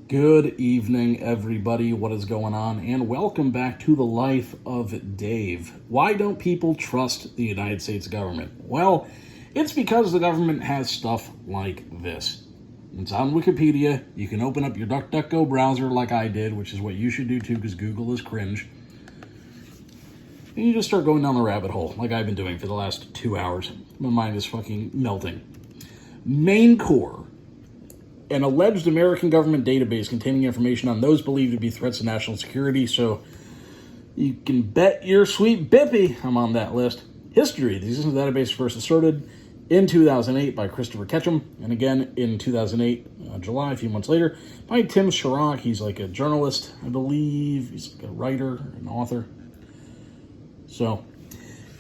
Good evening, everybody. What is going on? And welcome back to the Life of Dave. Why don't people trust the United States government? Well, it's because the government has stuff like this. It's on Wikipedia. You can open up your DuckDuckGo browser like I did, which is what you should do too, because Google is cringe. And you just start going down the rabbit hole, like I've been doing for the last 2 hours. My mind is fucking melting. MainCore, an alleged American government database containing information on those believed to be threats to national security, so you can bet your sweet bippy I'm on that list. History. The existence of the database first asserted in 2008 by Christopher Ketchum, and again in 2008, July, a few months later, by Tim Sharrock. He's like a journalist, I believe. He's like a writer, an author. So,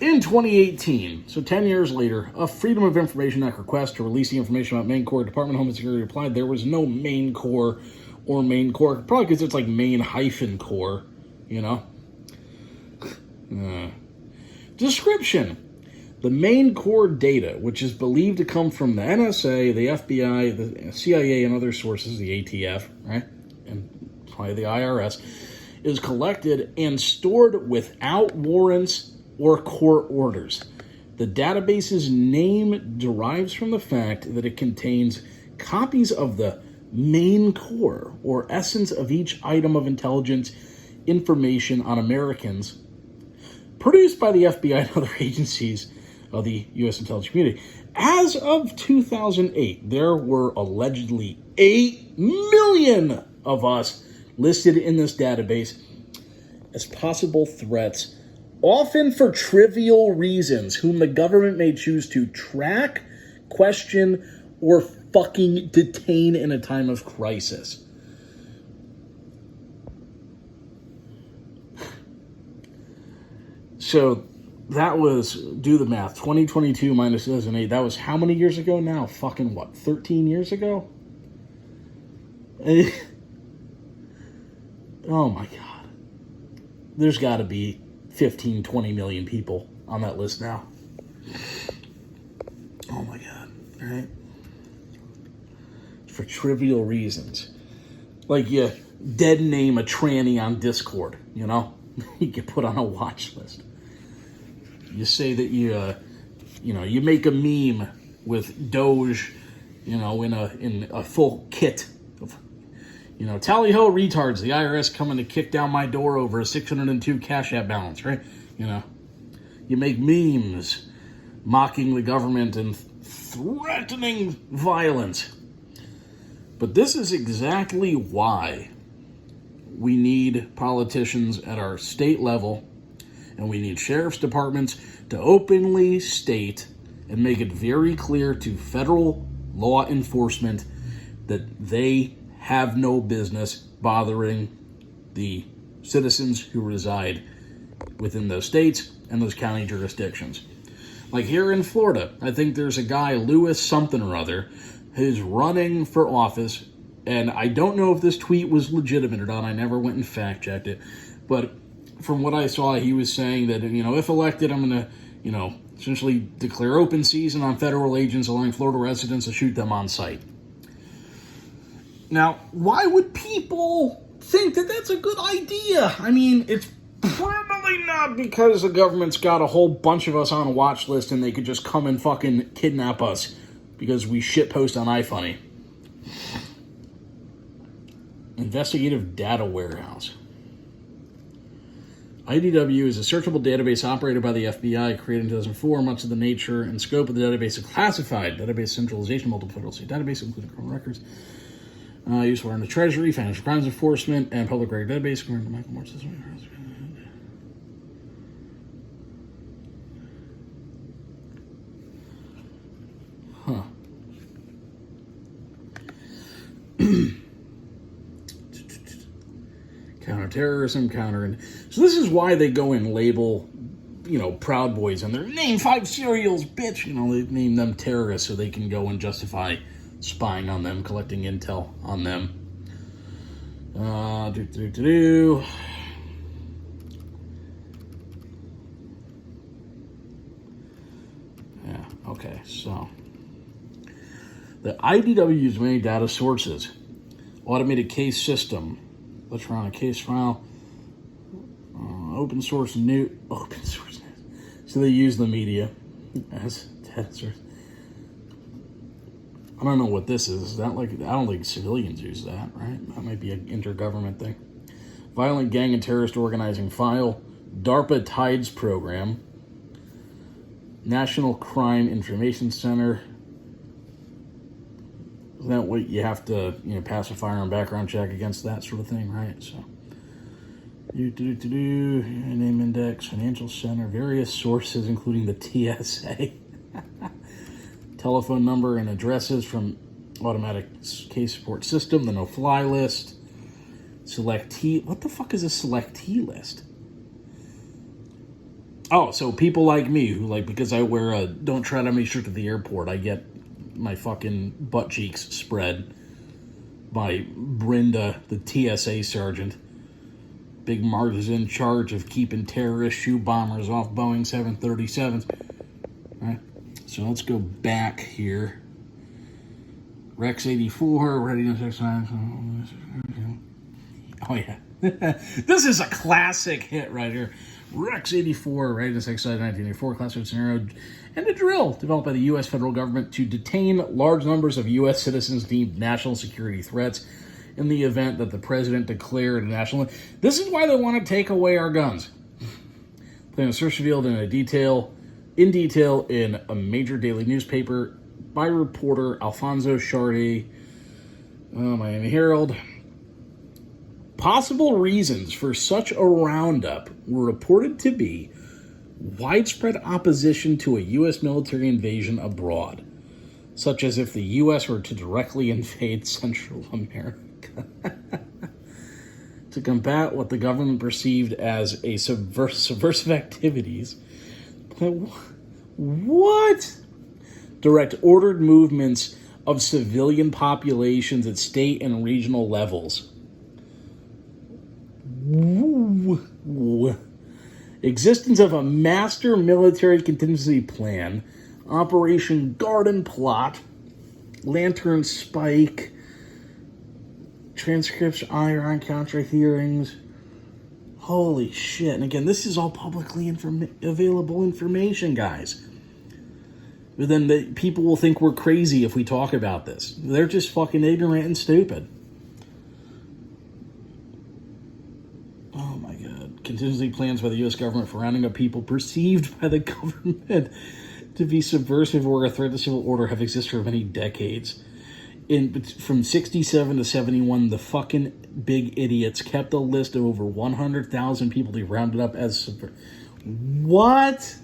in 2018, so 10 years later, a Freedom of Information Act request to release the information about MainCore, Department of Homeland Security replied there was no MainCore or MainCore, probably because it's like Main-Core, you know? Description. The MainCore data, which is believed to come from the NSA, the FBI, the CIA, and other sources, the ATF, right? And probably the IRS, is collected and stored without warrants or court orders. The database's name derives from the fact that it contains copies of the main core, or essence of each item of intelligence information on Americans, produced by the FBI and other agencies of the U.S. intelligence community. As of 2008, there were allegedly 8 million of us listed in this database as possible threats, often for trivial reasons, whom the government may choose to track, question, or fucking detain in a time of crisis. So that was, do the math, 2022 minus 2008, that was how many years ago now? Fucking what, 13 years ago? Oh my God. There's got to be 15, 20 million people on that list now. Oh my God, all right? For trivial reasons. Like you dead name a tranny on Discord, you know? You get put on a watch list. You say that you make a meme with Doge, in a full kit of, tally ho retards, the IRS coming to kick down my door over a 602 Cash App balance, right? You make memes mocking the government and threatening violence. But this is exactly why we need politicians at our state level, and we need sheriff's departments to openly state and make it very clear to federal law enforcement that they have no business bothering the citizens who reside within those states and those county jurisdictions. Like here in Florida, I think there's a guy, Lewis something or other, who's running for office, and I don't know if this tweet was legitimate or not. I never went and fact-checked it, but from what I saw, he was saying that, if elected, I'm going to, essentially declare open season on federal agents, allowing Florida residents to shoot them on sight. Now, why would people think that that's a good idea? I mean, it's probably not because the government's got a whole bunch of us on a watch list and they could just come and fucking kidnap us because we shitpost on iFunny. Investigative Data Warehouse. IDW is a searchable database operated by the FBI, created in 2004. Much of the nature and scope of the database is classified. Database centralization, multiple federal state database, including criminal records. Used for in the Treasury, financial crimes enforcement, and public record database. According to Michael Morris. Huh. Counterterrorism, So this is why they go and label, Proud Boys and their name 5 serials, bitch. They name them terrorists so they can go and justify spying on them, collecting intel on them. Yeah, okay, so the IDW uses many data sources. automated case system, electronic case file, open source news. So they use the media as testers. I don't know what this is. Is that like, I don't think civilians use that, right? That might be an intergovernment thing. Violent gang and terrorist organizing file, DARPA TIDES program, National Crime Information Center. Isn't that what you have to, pass a firearm background check against, that sort of thing, right? So, name index, financial center, various sources, including the TSA, telephone number and addresses from automatic case support system, the no-fly list, selectee. What the fuck is a selectee list? Oh, so people like me who, because I wear a "Don't Tread on Me" shirt at the airport, I get my fucking butt cheeks spread by Brenda, the TSA sergeant. Big Mark is in charge of keeping terrorist shoe bombers off Boeing 737s. All right, so let's go back here. Rex 84, readiness exercise. Oh, yeah. This is a classic hit right here. Rex 84, readiness exercise 1984, classified scenario, and a drill developed by the U.S. federal government to detain large numbers of U.S. citizens deemed national security threats in the event that the president declared a national... This is why they want to take away our guns. Then a search revealed in detail in a major daily newspaper by reporter Alfonso Shardy, Miami Herald. Possible reasons for such a roundup were reported to be widespread opposition to a U.S. military invasion abroad, such as if the U.S. were to directly invade Central America. To combat what the government perceived as a subversive activities. What? Direct ordered movements of civilian populations at state and regional levels. Existence of a master military contingency plan, Operation Garden Plot, Lantern Spike, transcripts, Iran Contra hearings. Holy shit. And again, this is all publicly available information, guys. But then people will think we're crazy if we talk about this. They're just fucking ignorant and stupid. Oh my God. Contingency plans by the U.S. government for rounding up people perceived by the government to be subversive or a threat to civil order have existed for many decades. From 67 to 71, the fucking big idiots kept a list of over 100,000 people they rounded up as what?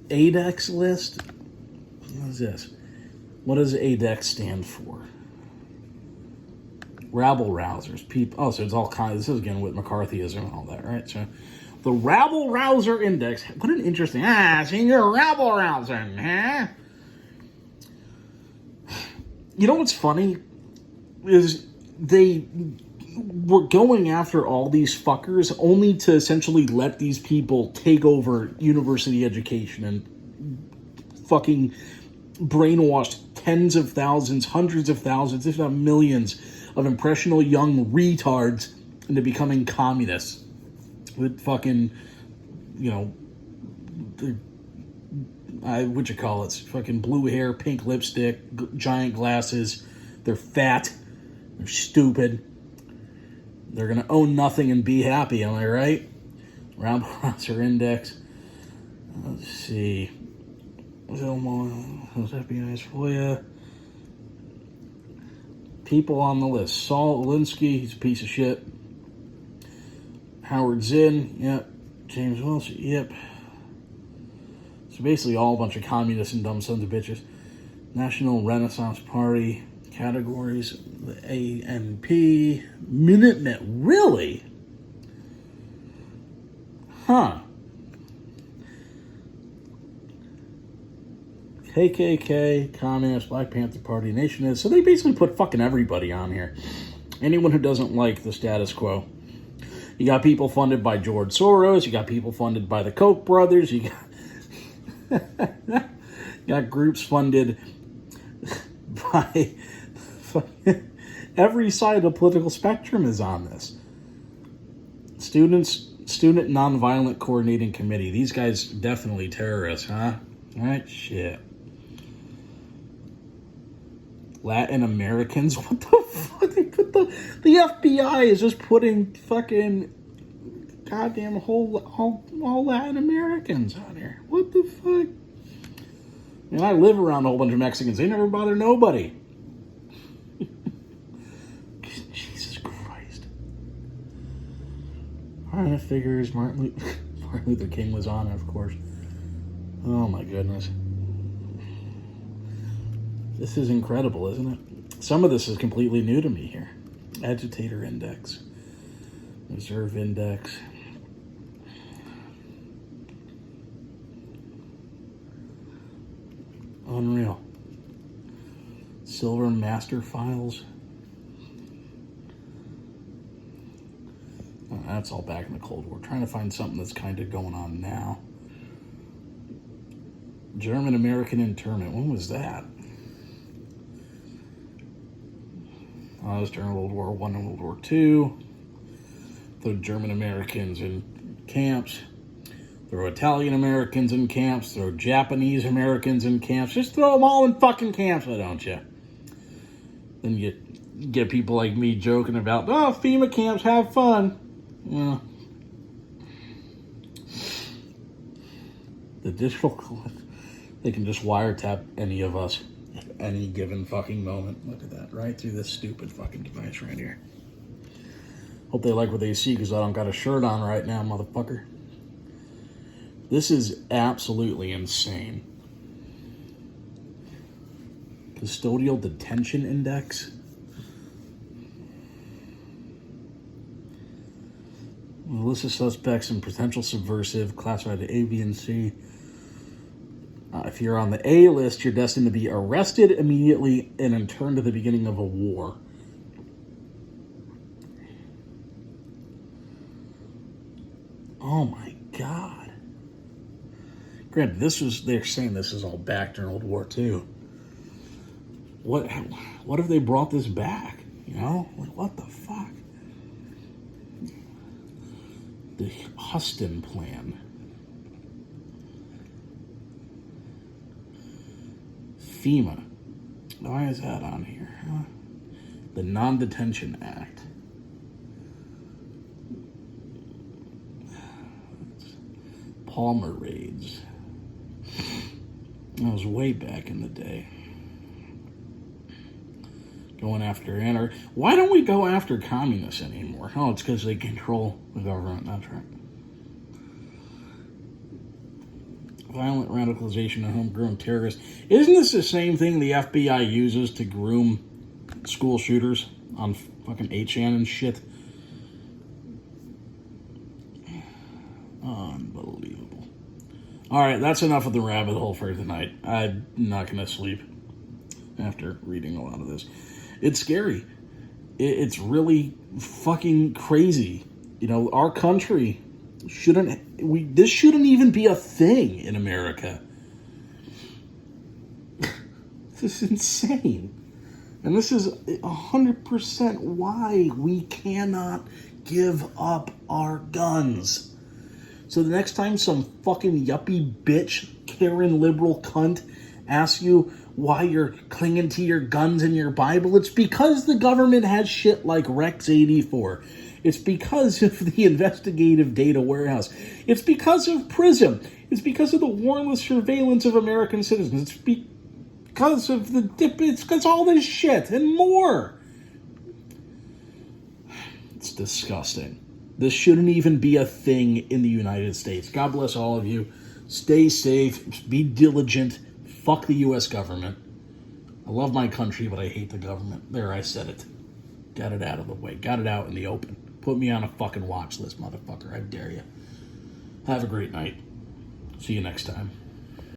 ADEX list? What is this? What does ADEX stand for? Rabble rousers. People. Oh, so it's all kinds. This is again with McCarthyism and all that, right? So the Rabble Rouser Index. What an interesting. So you're a rabble rouser, huh? You know what's funny is they were going after all these fuckers only to essentially let these people take over university education and fucking brainwashed tens of thousands, hundreds of thousands, if not millions of impressionable young retards into becoming communists with fucking, fucking blue hair, pink lipstick, giant glasses. They're fat. They're stupid. They're going to own nothing and be happy, am I right? Rabble Rouser Index. Let's see. FBI's FOIA. People on the list. Saul Alinsky, he's a piece of shit. Howard Zinn, yep. James Wilson, yep. So basically all a bunch of communists and dumb sons of bitches. National Renaissance Party categories, the ANP, Minutemen, really? Huh. KKK, Communist, Black Panther Party, Nationists. So they basically put fucking everybody on here. Anyone who doesn't like the status quo. You got people funded by George Soros. You got people funded by the Koch brothers. You got groups funded by Every side of the political spectrum is on this. Student Nonviolent Coordinating Committee. These guys definitely terrorists, huh? Right? Shit. Latin Americans? What the fuck? They put the FBI is just putting fucking goddamn all Latin Americans on here. What the fuck? And I live around a whole bunch of Mexicans. They never bother nobody. Jesus Christ. I figures Martin Luther King was on it, of course. Oh my goodness. This is incredible, isn't it? Some of this is completely new to me here. Agitator Index. Reserve Index. Unreal. Silver Master Files. Oh, that's all back in the Cold War. Trying to find something that's kind of going on now. German-American internment. When was that? That was during World War I and World War II. The German-Americans in camps. Throw Italian-Americans in camps. Throw Japanese-Americans in camps. Just throw them all in fucking camps, why don't you? Then you get people like me joking about, oh, FEMA camps, have fun. Well, the digital, they can just wiretap any of us at any given fucking moment. Look at that, right through this stupid fucking device right here. Hope they like what they see because I don't got a shirt on right now, motherfucker. This is absolutely insane. Custodial Detention Index. List of suspects and potential subversive, classified to A, B, and C. If you're on the A list, you're destined to be arrested immediately and interned to the beginning of a war. Oh my God. Granted, they're saying this is all back during World War II. What if they brought this back? You know? Like, what the fuck? The Huston Plan. FEMA. Why is that on here? Huh? The Non-Detention Act. Palmer raids. That was way back in the day. Going after anarchy. Why don't we go after communists anymore? Oh, it's because they control the government. That's right. Violent radicalization of homegrown terrorists. Isn't this the same thing the FBI uses to groom school shooters on fucking 8chan and shit? Unbelievable. Alright, that's enough of the rabbit hole for tonight. I'm not going to sleep after reading a lot of this. It's scary. It's really fucking crazy. You know, our country this shouldn't even be a thing in America. This is insane. And this is 100% why we cannot give up our guns. So the next time some fucking yuppie bitch, Karen liberal cunt asks you why you're clinging to your guns and your Bible, it's because the government has shit like Rex 84. It's because of the investigative data warehouse. It's because of PRISM. It's because of the warrantless surveillance of American citizens. It's because of it's because all this shit and more. It's disgusting. This shouldn't even be a thing in the United States. God bless all of you. Stay safe. Be diligent. Fuck the U.S. government. I love my country, but I hate the government. There, I said it. Got it out of the way. Got it out in the open. Put me on a fucking watch list, motherfucker. I dare you. Have a great night. See you next time.